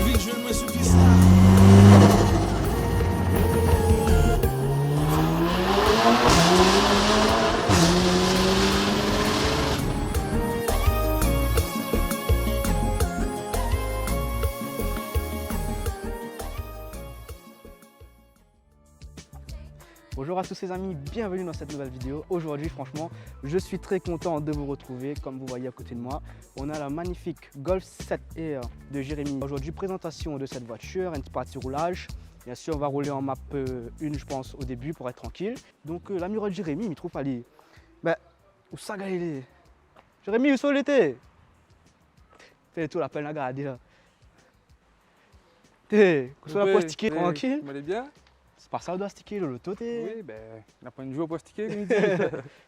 vite, je me suis ça. Bonjour à tous les amis, bienvenue dans cette nouvelle vidéo. Aujourd'hui franchement, je suis très content de vous retrouver. Comme vous voyez à côté de moi, on a la magnifique Golf 7 Air de Jérémy. Aujourd'hui, présentation de cette voiture, un petit parti roulage. Bien sûr, on va rouler en map 1 je pense au début pour être tranquille. Donc l'ami de Jérémy, il me trouve aller. Ben, où ça il est? Jérémy, où sont l'été? Fais tout la peine à garder là. T'es, où sont la postiquée tranquille? Vous allez bien? C'est par ça qu'on doit sticker l'auto, t'es. Oui, ben, on a pas une joue au postiquer, comme il dit.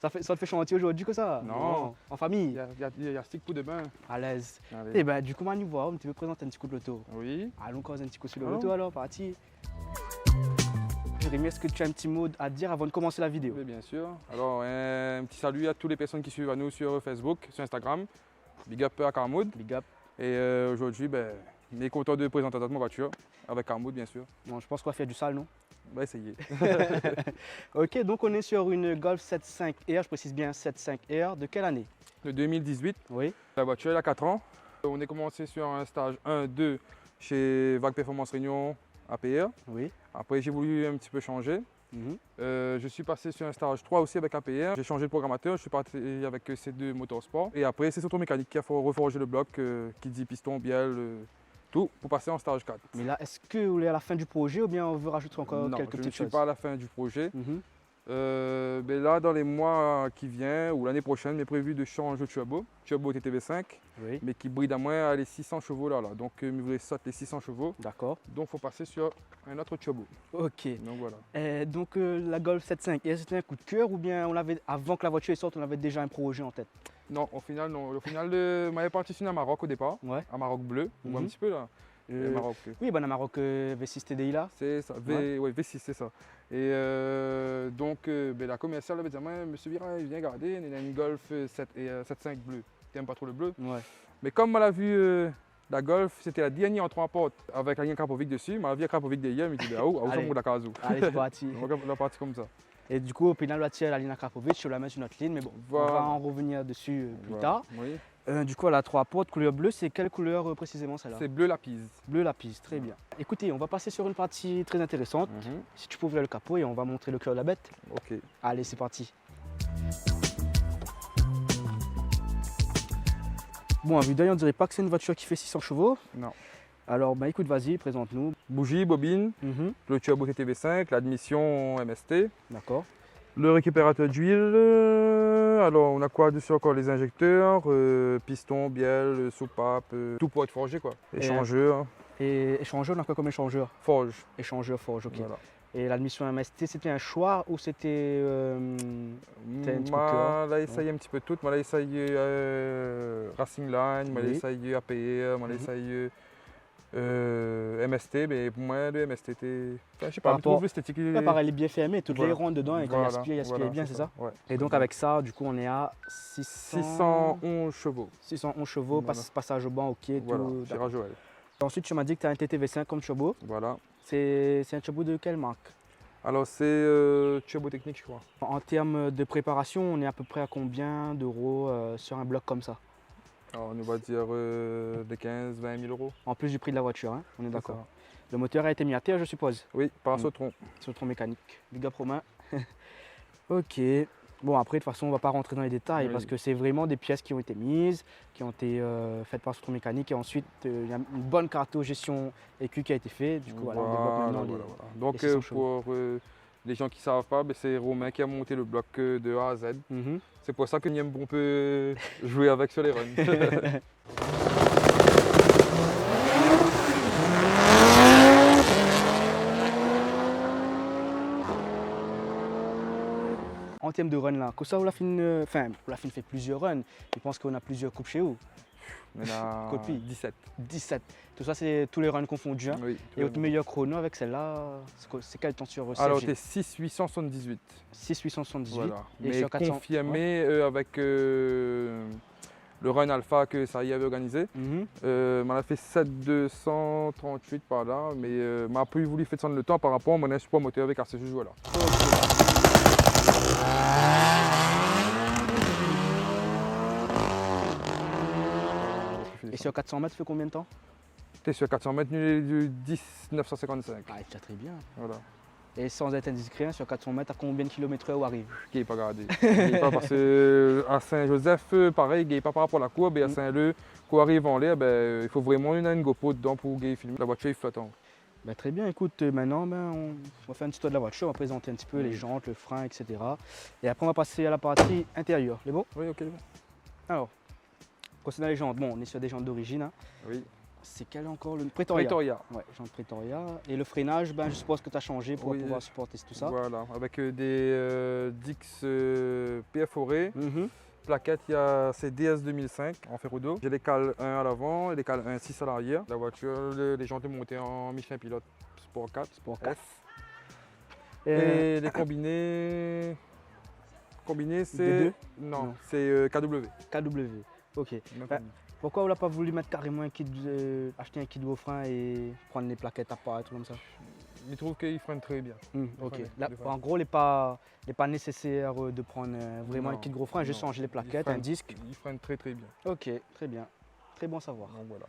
Ça te fait chantier aujourd'hui que ça? Non. En famille? Il y a stick pour demain. À l'aise. Allez. Et ben du coup, Manu, voir, tu veux présenter un petit coup de l'auto. Oui. Allons cause un petit coup sur Allons. l'auto alors, parti. Jérémy, est-ce que tu as un petit mot à dire avant de commencer la vidéo? Oui, bien sûr. Alors, un petit salut à toutes les personnes qui suivent à nous sur Facebook, sur Instagram. Big up à Carmoud. Big up. Et aujourd'hui, ben, on est content de présenter notre voiture, avec Carmoud, bien sûr. Bon, je pense qu'on va faire du sale, non? On va essayer. Ok, donc on est sur une Golf 7.5 Air, je précise bien 7.5 Air. De quelle année? De 2018. Oui. La voiture, elle a 4 ans. On est commencé sur un stage 1-2 chez Vague Performance Réunion APR. Oui. Après, j'ai voulu un petit peu changer. Mhm. Je suis passé sur un stage 3 aussi avec APR. J'ai changé de programmateur, je suis parti avec C2 Motorsport. Et après, c'est Surtout Mécanique qui a reforgé le bloc, qui dit piston, bielle, tout, pour passer en stage 4. Mais là, est-ce que vous êtes à la fin du projet ou bien on veut rajouter encore Non, quelques je ne petites suis choses? pas à la fin du projet. Mhm. Mais là, dans les mois qui viennent, ou l'année prochaine, il est prévu de changer de turbo TTV5, Oui, mais qui brille à moins à les 600 chevaux là. Donc, il voulait sauter les 600 chevaux. d'accord. Donc, il faut passer sur un autre turbo. Ok. Donc, voilà. Donc la Golf 7.5 Air, c'était un coup de cœur ou bien on avait, avant que la voiture sorte, on avait déjà un projet en tête? Non, au final, non. Au final, on m'avait parti sur un Maroc au départ. Ouais. Un Maroc bleu, on voit un Mhm. petit peu là. Le Maroc. Oui, ben, la Maroc V6 TDI là. C'est ça, ouais, V6, c'est ça. Et donc, la commerciale avait dit, monsieur Vira, il vient garder, il a une Golf 7.5 bleu. Tu n'aimes pas trop le bleu? Ouais. Mais comme on l'a vu, la Golf, c'était la dernière en 3 portes avec la ligne Krapovic dessus. On a vu la Krapovic derrière, il me dit, ah, où Allez. est la case où? Allez, c'est parti. On est parti comme ça. Et du coup, au final, on va tirer la ligne à Krapovic, on la met sur notre ligne, mais bon, Voilà. on va en revenir dessus plus Voilà. tard. Oui. Du coup, elle a 3 portes, couleur bleue. C'est quelle couleur précisément celle-là? C'est bleu lapis. Bleu lapis, très bien. Écoutez, on va passer sur une partie très intéressante. Si tu peux ouvrir le capot et on va montrer le cœur de la bête. Ok. Allez, c'est parti. Bon, à vue d'œil, on dirait pas que c'est une voiture qui fait 600 chevaux. Non. Alors, bah écoute, vas-y, présente-nous. Bougie, bobine, le turbo TTV5, l'admission MST. D'accord. Le récupérateur d'huile, alors on a quoi dessus encore? Les injecteurs, piston, bielle, soupape, tout pour être forgé quoi. Échangeur, Et échangeur, on a quoi comme échangeur? forge. Échangeur forge, ok. Voilà. Et l'admission MST, c'était un choix ou c'était t'as un petit coup de cœur? Moi, là, essayé un petit peu tout. Moi, là, essayé Racing Line, moi, là, Oui. essayé APR, moi, là, essayé MST, mais pour moi, le MST était. Enfin, je sais pas, Par je trouve rapport- l'esthétique. Là, pareil, elle est bien fermée, toutes Voilà. les rondes dedans, et quand Voilà, il aspire bien, c'est ça? Ouais. Et donc avec ça, du coup, on est à 611 chevaux. 611 chevaux, Voilà. passage au banc, ok. Voilà, Tout, chez Rajoel. ensuite, tu m'as dit que tu as un TTV5 comme turbo. Voilà. C'est un turbo de quelle marque? Alors, c'est Turbo Technique, je crois. En termes de préparation, on est à peu près à combien d'euros sur un bloc comme ça? Alors, on va dire de 15-20 000 euros. En plus du prix de la voiture, hein, on est C'est d'accord. ça. Le moteur a été mis à terre, je suppose, Oui, par un Mm. Sautron. sur le tronc mécanique. Big up Romain. Ok. Bon, après, de toute façon, on ne va pas rentrer dans les détails Oui. parce que c'est vraiment des pièces qui ont été mises, qui ont été faites par ce tronc mécanique. Et ensuite, il y a une bonne carto-gestion écu qui a été faite. Du coup, voilà, on développe maintenant Voilà. les Donc, 600 chevaux. pour les gens qui ne savent pas, ben, c'est Romain qui a monté le bloc de A à Z. Mhm. C'est pour ça qu'on peut jouer avec sur les runs. En termes de run là, que ça, Olafine fait plusieurs runs. Je pense qu'on a plusieurs coupes chez vous. On a Copie. 17. 17. Tout ça, c'est tous les runs confondus. Hein. Oui, Et votre meilleur chrono avec celle-là, c'est quel temps sur CFG? alors, t'es 6,878. 6,878. Voilà. Et Mais sur 400, confirmé avec le Run Alpha que ça y avait organisé. M'en a fait 7238 par là, mais m'a pas voulu faire descendre le temps par rapport à mon support moteur avec RC juste là. Et sur 400 mètres, tu fais combien de temps? T'es sur 400 mètres, du 10 955. Ah, c'est très bien. Voilà. Et sans être indiscret, sur 400 mètres, à combien de kilomètres heure où arrive? Qui n'est pas gardé. Pas parce que à Saint-Joseph, pareil, il n'est pas par rapport à la courbe, et à Saint-Leu, quand on arrive en l'air, ben, il faut vraiment une GoPro dedans pour filmer. La voiture est flottante. Ben, très bien, écoute, maintenant on va faire un petit tour de la voiture, on va présenter un petit peu les jantes, le frein, etc. Et après on va passer à la partie intérieure. C'est bon? Oui, ok. Alors, concernant les jantes, bon, on est sur des jantes d'origine. Hein. Oui. C'est quel encore le Pretoria? Pretoria. Ouais, jantes Pretoria. Et le freinage, ben, je suppose que tu as changé pour pouvoir supporter tout ça. Voilà, avec des Dix perforés. Plaquette, c'est DS 2005 en ferro-dos. J'ai les cales 1 à l'avant et les cales 1.6 à l'arrière. La voiture, les jantes sont montées en Michelin Pilote Sport 4. Sport 4. Et les combinés. Combinés, c'est. Non, c'est KW. KW, ok. Ben, pourquoi on n'a pas voulu mettre carrément un kit, acheter un kit de frein et prendre les plaquettes à part et tout comme ça? Je trouve qu'il freine très bien. Ok. Là, en gros, il n'est pas nécessaire de prendre vraiment un kit gros frein, juste changer les plaquettes, un disque. Il freine très bien. Ok, très bien. Très bon savoir. Donc, voilà.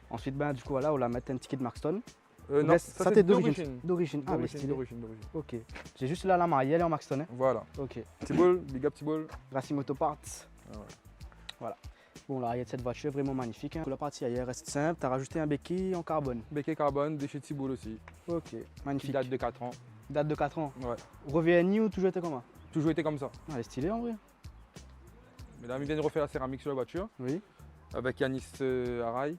Ensuite, ben, du coup, voilà, on va mettre un petit kit Markston. Non, ça c'est d'origine. D'origine. Ah, mais stylé. D'origine. Ok. J'ai juste là la maille, elle est en Markston. Hein. Voilà. Ok. Petit ball, big up petit ball. Racing Auto Parts. Ah ouais. Voilà. Bon, l'arrière de cette voiture est vraiment magnifique. Hein. La partie arrière reste simple. Tu as rajouté un béquille en carbone. Béquille carbone, de chez Thibault aussi. Ok, magnifique. Qui date de 4 ans. Date de 4 ans. Ouais. Revenu ou toujours été comme ça? Toujours été comme ça. Ah, elle est stylée en vrai. Mais là, il vient de refaire la céramique sur la voiture. Oui. Avec Yanis Araï.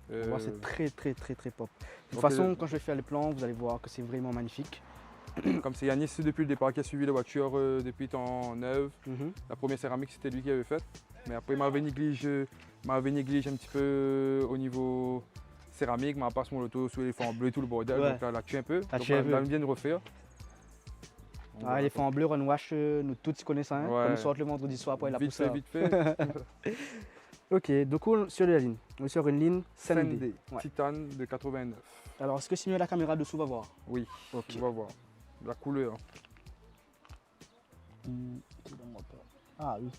C'est très pop. De toute façon, quand je vais faire les plans, vous allez voir que c'est vraiment magnifique. Comme c'est Yanis depuis le départ qui a suivi la voiture depuis temps neuf. La première céramique, c'était lui qui avait fait. Mais après, il m'avait négligé un petit peu au niveau céramique, m'a passé mon auto sous les fonds bleus, tout le bordel. Ouais. Donc là, tu un peu. Donc là, il vient de refaire. Ah, les fonds bleus, Runwash, nous tous connaissons. Hein, ouais. Comme sort le vendredi soir après la pousse. Vite fait. Ok, donc sur la ligne. On est sur une ligne Sendé, ouais. Titane de 89. Alors, est-ce que si mieux la caméra dessous va voir? Oui, ok. On va voir. La couleur. Ah oui.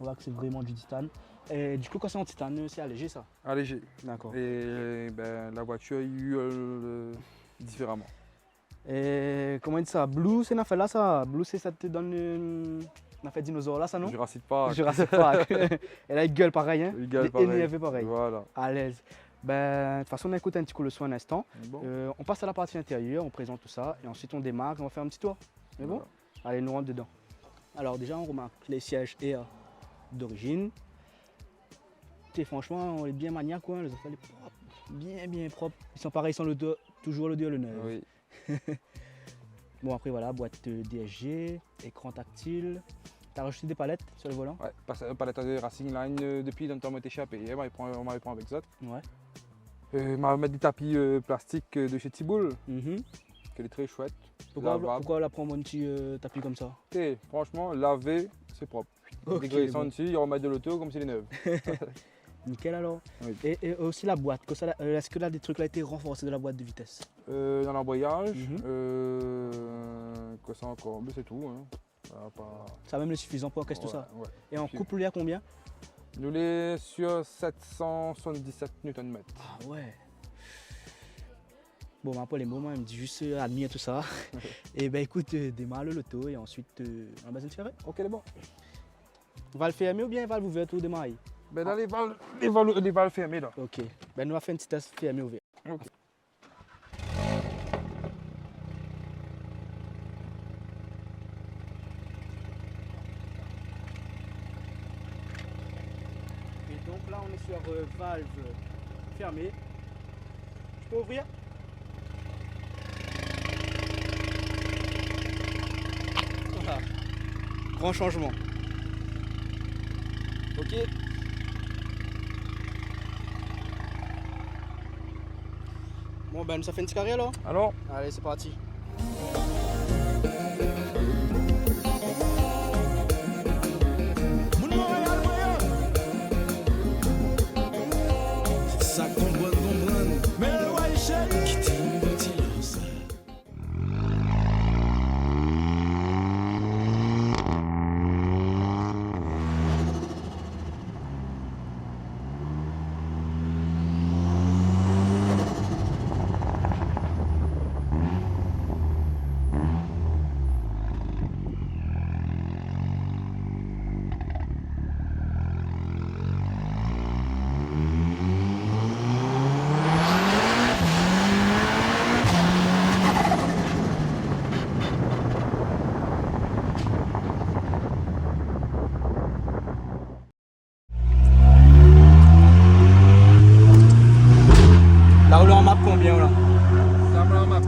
On voit que c'est vraiment du titane. Et du coup, quand c'est en titane, c'est allégé ça? Allégé. D'accord. Et ben, la voiture hurle différemment. Et comment on dit ça? Blue, c'est une affaire là ça? Blue, c'est ça te donne une affaire dinosaure là, ça non? Jurassic Park. Jurassic Park. Elle a une gueule pareil, hein? Une gueule pareil. Énervé pareil. Voilà. À l'aise. Ben, de toute façon, on écoute un petit coup le son un instant. Bon. On passe à la partie intérieure, on présente tout ça et ensuite on démarre et on va faire un petit tour. C'est bon? Allez, nous rentre dedans. Alors déjà, on remarque les sièges Air d'origine. Franchement, on est bien maniaque, quoi. Les affaires propres, bien propres. Ils sont pareils sans l'auto, toujours l'audio le neuf. Oui. Bon, après voilà, boîte DSG, écran tactile. T'as rajouté des palettes sur le volant? Ouais, palette de Racing Line depuis le temps où on était chez API, on m'avait pris avec ça. Ouais. On m'avait mis des tapis plastiques de chez Thibault, qui est très chouette. Pourquoi la prendre un petit tapis comme ça? Et franchement, laver, c'est propre. Okay, dégraissant dessus, ils remettent de l'auto comme s'il est neuf. Nickel alors. Oui. Et aussi la boîte, est-ce que là des trucs là été renforcés de la boîte de vitesse? Dans l'embrayage, quoi ça encore? Mais c'est tout. Hein. Ça même le suffisant pour encaisser tout ça. Ouais. Et en couple, il y a combien? Nous les sur 777 Nm. Ah ouais. Bon, après les moments, il me dit juste admire tout ça. Et ben écoute, démarre le loto et ensuite on va se faire. Ok, c'est bon. On va le fermer ou bien valve ouverte ou démarrer? Ben là, les valves fermées là. Ok. Ben nous on va faire une petite test fermé ouvert. Ok. Et donc là, on est sur valve fermée. Je peux ouvrir? Voilà. Grand changement. Ok. Bon ben ça fait une petite carré alors? Alors? Allez c'est parti. combien là? Ça me la map 2.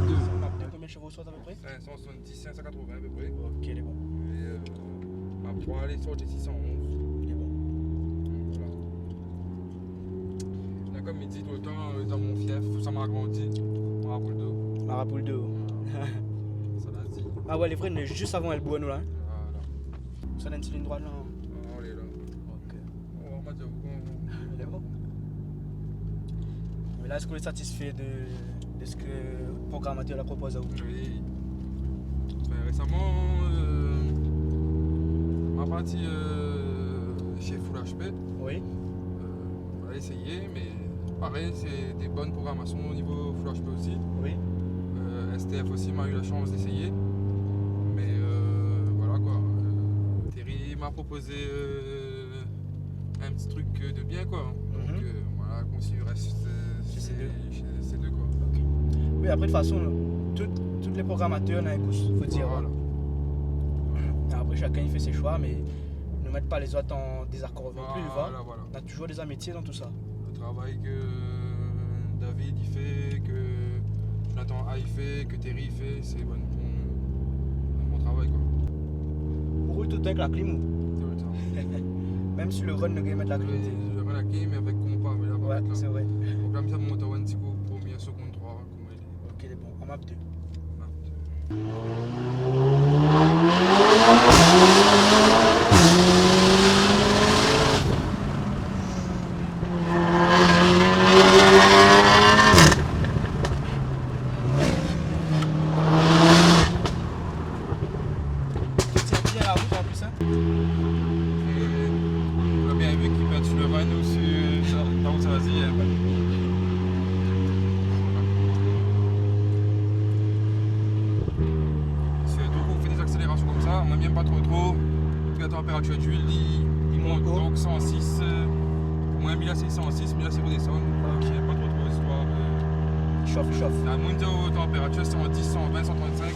Combien de chevaux soit à peu près? 570, 580 à peu près. Ok, il est bon. Et map 3, elle sort de 611. Il est bon. Voilà. Là, comme il dit tout le temps, dans mon fief, ça m'a grandi. Marapuldo. Marapuldo. Ça l'a dit. Ah ouais, les vrais, on est juste avant El Bueno là. Voilà. Ça donne une ligne droite là. On est là. Ok. On va dire Il est bon. Mais là, est-ce qu'on est satisfait de ce que le programmateur la propose à vous? oui. Ben, récemment, ma partie chez Full HP, Oui. on a essayé, mais pareil, c'est des bonnes programmations au niveau Full HP aussi. Oui. STF aussi m'a eu la chance d'essayer. Mais voilà quoi. Terry m'a proposé un petit truc de bien quoi. Donc voilà, continue reste Chez ces deux quoi. Ok. Oui, après de toute façon, tous les programmateurs ont un goût, faut dire. Voilà. Après, chacun il fait ses choix, mais ne mettre pas les autres en désaccord non plus, Voilà. On a toujours des amitiés dans tout ça. Le travail que David il fait, que Jonathan A il fait, que Terry fait, c'est bon travail quoi. On roule tout le temps avec la clim ou? Tout le temps. Même si le run ne gagne mettre la clim. Je vais la game avec compas, mais là, Ouais, avec c'est vrai. donc là, ça monte à un petit coup, premier, seconde, 3, comme il dit. Ok, il est bon. En map 2. C'est bien la route en plus, hein? On a bien vu qu'il peut être sur le run ou sur là où ça va dire. Donc on fait des accélérations comme ça, on n'aime bien pas trop. La température d'huile il monte donc 106. Moins 1000 c'est 106, 1000 c'est redescendre. Donc il n'y a pas trop histoire. Chauffe. La moindre température 110, 120, 135.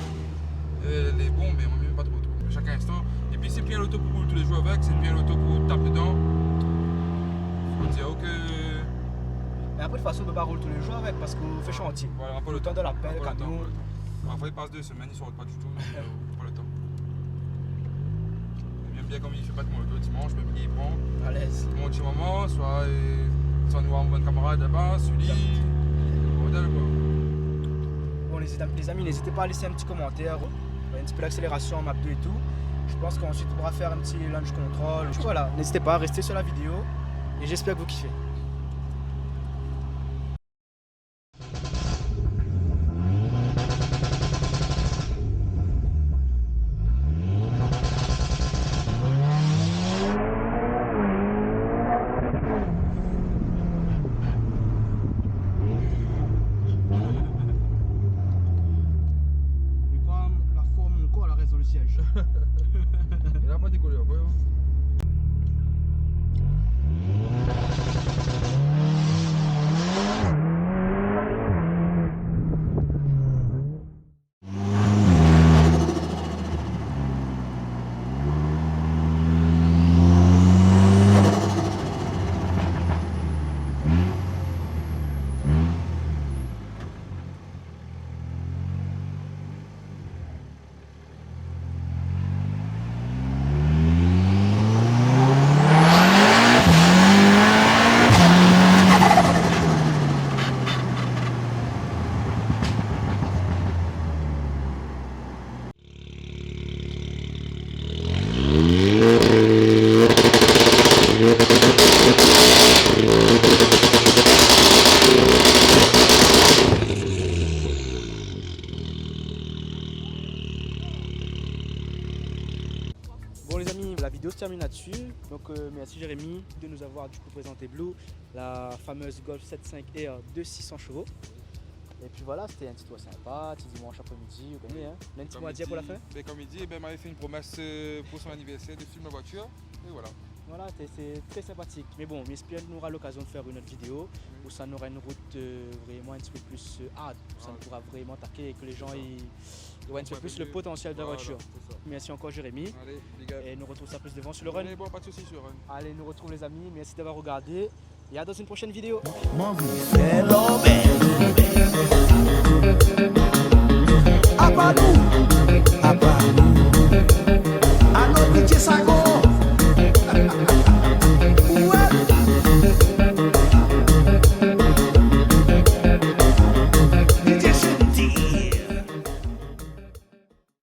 Elle est bon, mais on n'aime pas trop. Chaque instant. Et puis c'est bien l'auto pour rouler tous les jours avec, c'est bien l'auto pour taper dedans. Faut dire que. Mais après, de toute façon, on ne peut pas rouler tous les jours avec parce qu'on fait chantier. Voilà, on pas Le temps de la pelle, Pas le temps, camion. pas le temps. Parfois il passe 2 semaines, il ne sort pas du tout, donc pas le temps. J'aime bien comme il fait pas de mon auto dimanche, même qu'il prend. À l'aise. Il monte chez maman, soit sans nous voir mon bon camarade là-bas, Sully, modèle quoi. Bon, les amis, n'hésitez pas à laisser un petit commentaire, un petit peu l'accélération en map 2 et tout. Je pense qu'ensuite on pourra faire un petit launch control. Voilà, n'hésitez pas à rester sur la vidéo et j'espère que vous kiffez. La forme, mon corps, la reste dans le siège. Il n'a pas décollé après. Bon les amis, la vidéo se termine là-dessus. Donc merci Jérémy de nous avoir du coup présenté Blue, la fameuse Golf 7.5 R de 600 chevaux. Et puis voilà, c'était un petit toit sympa, petit dimanche après-midi, vous connaissez, hein. Un petit mot à dire pour la fin? Comme il dit, il m'avait fait une promesse pour son anniversaire de filmer la voiture. Et voilà. Voilà, c'est très sympathique. Mais bon, j'espère qu'on aura l'occasion de faire une autre vidéo où ça aura une route vraiment un petit peu plus hard, où ça nous pourra vraiment attaquer et que les gens ils voient un petit peu plus le potentiel de la voiture. Merci encore Jérémy. Allez, big up. Et nous retrouvons ça plus devant sur le run. Allez, bon, pas de soucis sur le run. Allez, nous retrouvons les amis. Merci d'avoir regardé et à dans une prochaine vidéo. Monkey, hello, man.